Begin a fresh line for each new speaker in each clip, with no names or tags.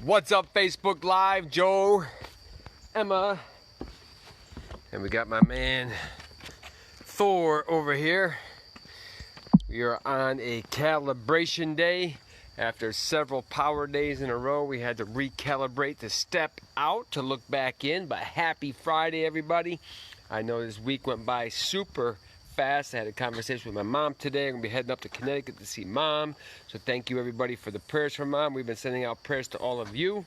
What's up, Facebook Live? Joe, Emma, and we got my man Thor over here. We are on a calibration day. After several power days in a row, we had to recalibrate to step out to look back in. But happy Friday, everybody. I know this week went by super fast. I had a conversation with my mom today. I'm going to be heading up to Connecticut to see Mom. So thank you, everybody, for the prayers for Mom. We've been sending out prayers to all of you.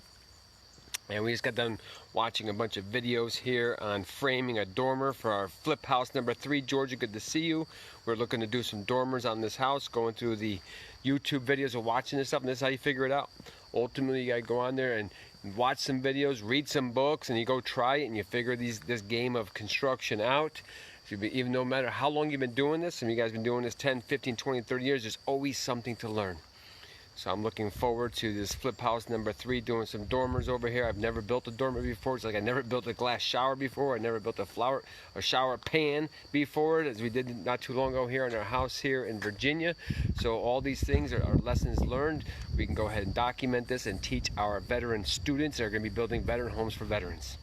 And we just got done watching a bunch of videos here on framing a dormer for our flip house number 3. Georgia, good to see you. We're looking to do some dormers on this house, going through the YouTube videos of watching this stuff, and this is how you figure it out. Ultimately, you gotta go on there and watch some videos, read some books, and you go try it, and you figure this game of construction out. Even no matter how long you've been doing this, and you guys have been doing this 10, 15, 20, 30 years, there's always something to learn. So I'm looking forward to this flip house number 3, doing some dormers over here. I've never built a dormer before. It's like I never built a glass shower before. I never built a shower pan before, as we did not too long ago here in our house here in Virginia. So all these things are lessons learned. We can go ahead and document this and teach our veteran students that are going to be building veteran homes for veterans.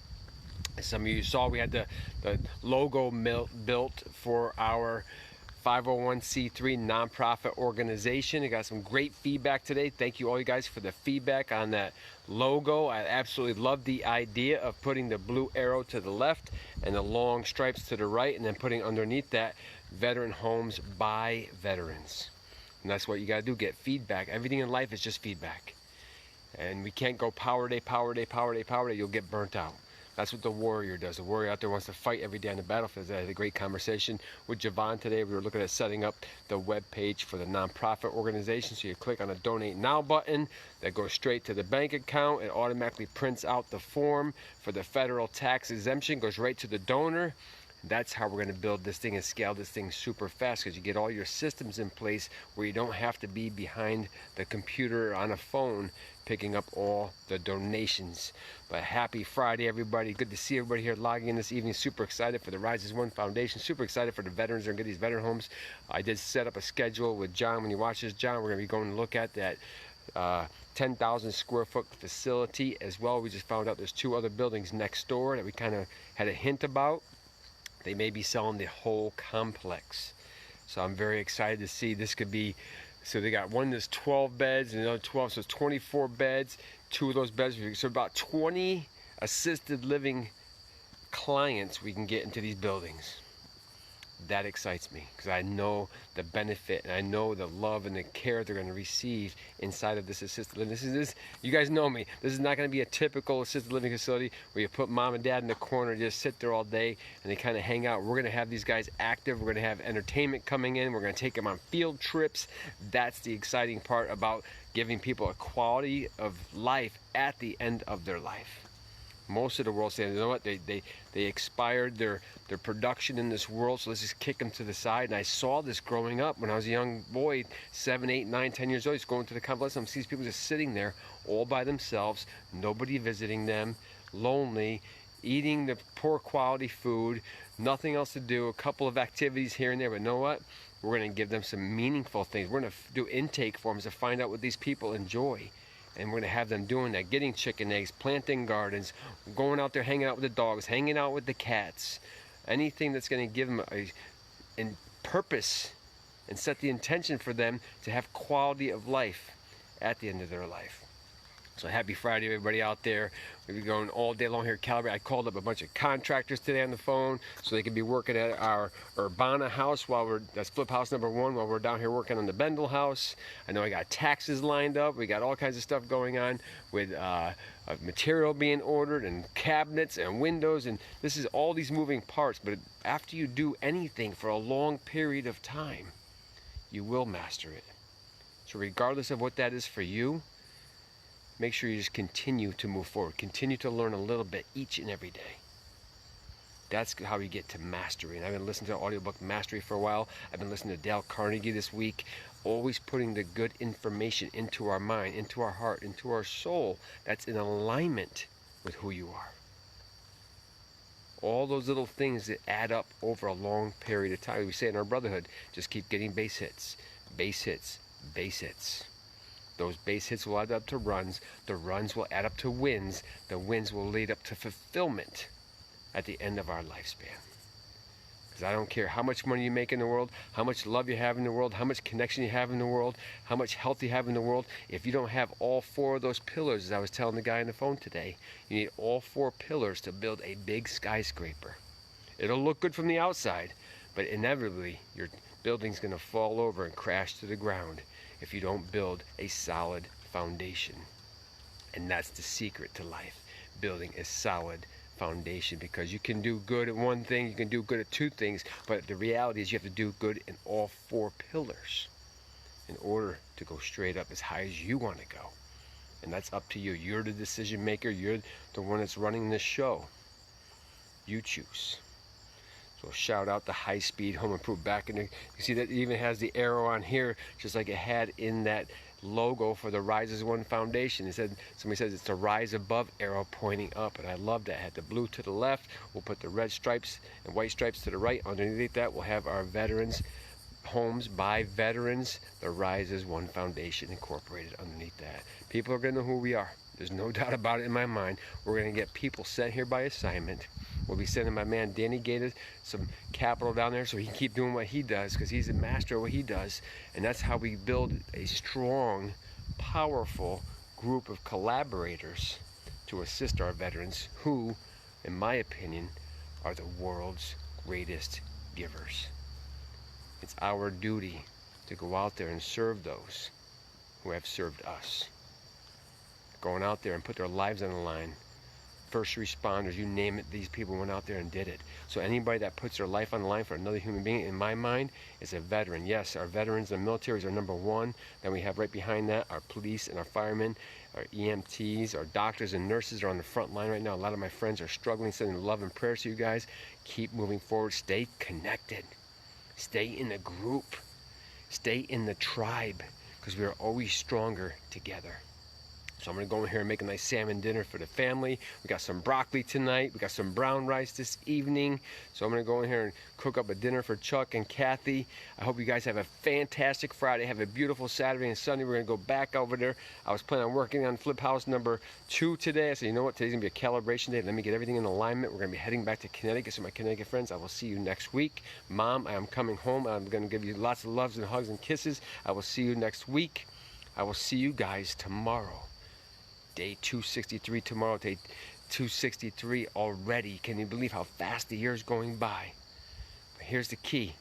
As some of you saw, we had the logo built for our 501c3 nonprofit organization. I got some great feedback today. Thank you all you guys for the feedback on that logo. I absolutely love the idea of putting the blue arrow to the left and the long stripes to the right, and then putting underneath that veteran homes by veterans. And that's what you got to do, get feedback. Everything in life is just feedback. And we can't go power day, power day, power day, power day. You'll get burnt out. That's what the warrior does. The warrior out there wants to fight every day on the battlefield. I had a great conversation with Javon today. We were looking at setting up the web page for the nonprofit organization. So you click on the Donate Now button. That goes straight to the bank account. It automatically prints out the form for the federal tax exemption. Goes right to the donor. That's how we're going to build this thing and scale this thing super fast, because you get all your systems in place where you don't have to be behind the computer or on a phone picking up all the donations. But happy Friday, everybody. Good to see everybody here logging in this evening. Super excited for the Rise as One Foundation. Super excited for the veterans that are going to get these veteran homes. I did set up a schedule with John. When you watch this, John, we're going to be going to look at that 10,000 square foot facility as well. We just found out there's 2 other buildings next door that we kind of had a hint about. They may be selling the whole complex. So I'm very excited to see this could be. So they got one that's 12 beds and another 12, so it's 24 beds. 2 of those beds, so about 20 assisted living clients we can get into these buildings. That excites me, because I know the benefit and I know the love and the care they're going to receive inside of this assisted living. This you guys know me. This is not going to be a typical assisted living facility where you put mom and dad in the corner and just sit there all day and they kind of hang out. We're going to have these guys active. We're going to have entertainment coming in. We're going to take them on field trips. That's the exciting part about giving people a quality of life at the end of their life. Most of the world saying, you know what, they expired their production in this world, so let's just kick them to the side. And I saw this growing up when I was a young boy, 7, 8, 9, 10 years old. Just going to the convalescent home, see these people just sitting there all by themselves, nobody visiting them, lonely, eating the poor quality food, nothing else to do, a couple of activities here and there. But you know what? We're going to give them some meaningful things. We're going to do intake forms to find out what these people enjoy. And we're going to have them doing that, getting chicken eggs, planting gardens, going out there, hanging out with the dogs, hanging out with the cats. Anything that's going to give them a purpose and set the intention for them to have quality of life at the end of their life. So happy Friday, everybody out there. We've been going all day long here at Calibration. I called up a bunch of contractors today on the phone so they could be working at our Urbana house that's flip house number 1, while we're down here working on the Bendel house. I know I got taxes lined up. We got all kinds of stuff going on with material being ordered and cabinets and windows, and this is all these moving parts. But after you do anything for a long period of time, you will master it. So regardless of what that is for you, make sure you just continue to move forward. Continue to learn a little bit each and every day. That's how you get to mastery. And I've been listening to the audiobook Mastery for a while. I've been listening to Dale Carnegie this week. Always putting the good information into our mind, into our heart, into our soul. That's in alignment with who you are. All those little things that add up over a long period of time. We say in our brotherhood, just keep getting base hits, base hits, base hits. Those base hits will add up to runs. The runs will add up to wins. The wins will lead up to fulfillment at the end of our lifespan. Because I don't care how much money you make in the world, how much love you have in the world, how much connection you have in the world, how much health you have in the world. If you don't have all 4 of those pillars, as I was telling the guy on the phone today, you need all 4 pillars to build a big skyscraper. It'll look good from the outside, but inevitably your building's going to fall over and crash to the ground if you don't build a solid foundation. And that's the secret to life, building a solid foundation, because you can do good at one thing, you can do good at 2 things, but the reality is you have to do good in all 4 pillars in order to go straight up as high as you want to go. And that's up to you. You're the decision maker. You're the one that's running this show. You choose. So shout out the High Speed Home Improvement back in the, you see that it even has the arrow on here, just like it had in that logo for the Rise as One Foundation. It said, somebody says it's a rise above arrow pointing up, and I love that. It had the blue to the left. We'll put the red stripes and white stripes to the right. Underneath that, we'll have our veterans homes by veterans, the Rise as One Foundation incorporated underneath that. People are going to know who we are. There's no doubt about it in my mind. We're going to get people sent here by assignment. We'll be sending my man Danny Gator some capital down there so he can keep doing what he does, because he's a master of what he does. And that's how we build a strong, powerful group of collaborators to assist our veterans who, in my opinion, are the world's greatest givers. It's our duty to go out there and serve those who have served us. Going out there and put their lives on the line. First responders, you name it, these people went out there and did it. So anybody that puts their life on the line for another human being, in my mind, is a veteran. Yes, our veterans and military are number 1. Then we have right behind that our police and our firemen, our EMTs, our doctors and nurses are on the front line right now. A lot of my friends are struggling, sending love and prayers to you guys. Keep moving forward. Stay connected. Stay in the group. Stay in the tribe, because we are always stronger together. So I'm going to go in here and make a nice salmon dinner for the family. We got some broccoli tonight. We got some brown rice this evening. So I'm going to go in here and cook up a dinner for Chuck and Kathy. I hope you guys have a fantastic Friday. Have a beautiful Saturday and Sunday. We're going to go back over there. I was planning on working on flip house number 2 today. I said, you know what? Today's going to be a calibration day. Let me get everything in alignment. We're going to be heading back to Connecticut. So my Connecticut friends, I will see you next week. Mom, I am coming home. I'm going to give you lots of loves and hugs and kisses. I will see you next week. I will see you guys tomorrow. Day 263 tomorrow, day 263 already. Can you believe how fast the year's going by? But here's the key.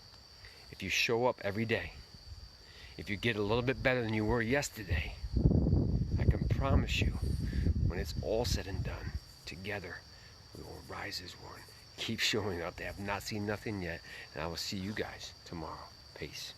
If you show up every day, if you get a little bit better than you were yesterday, I can promise you, when it's all said and done, together, we will rise as one. Keep showing up. They have not seen nothing yet. And I will see you guys tomorrow. Peace.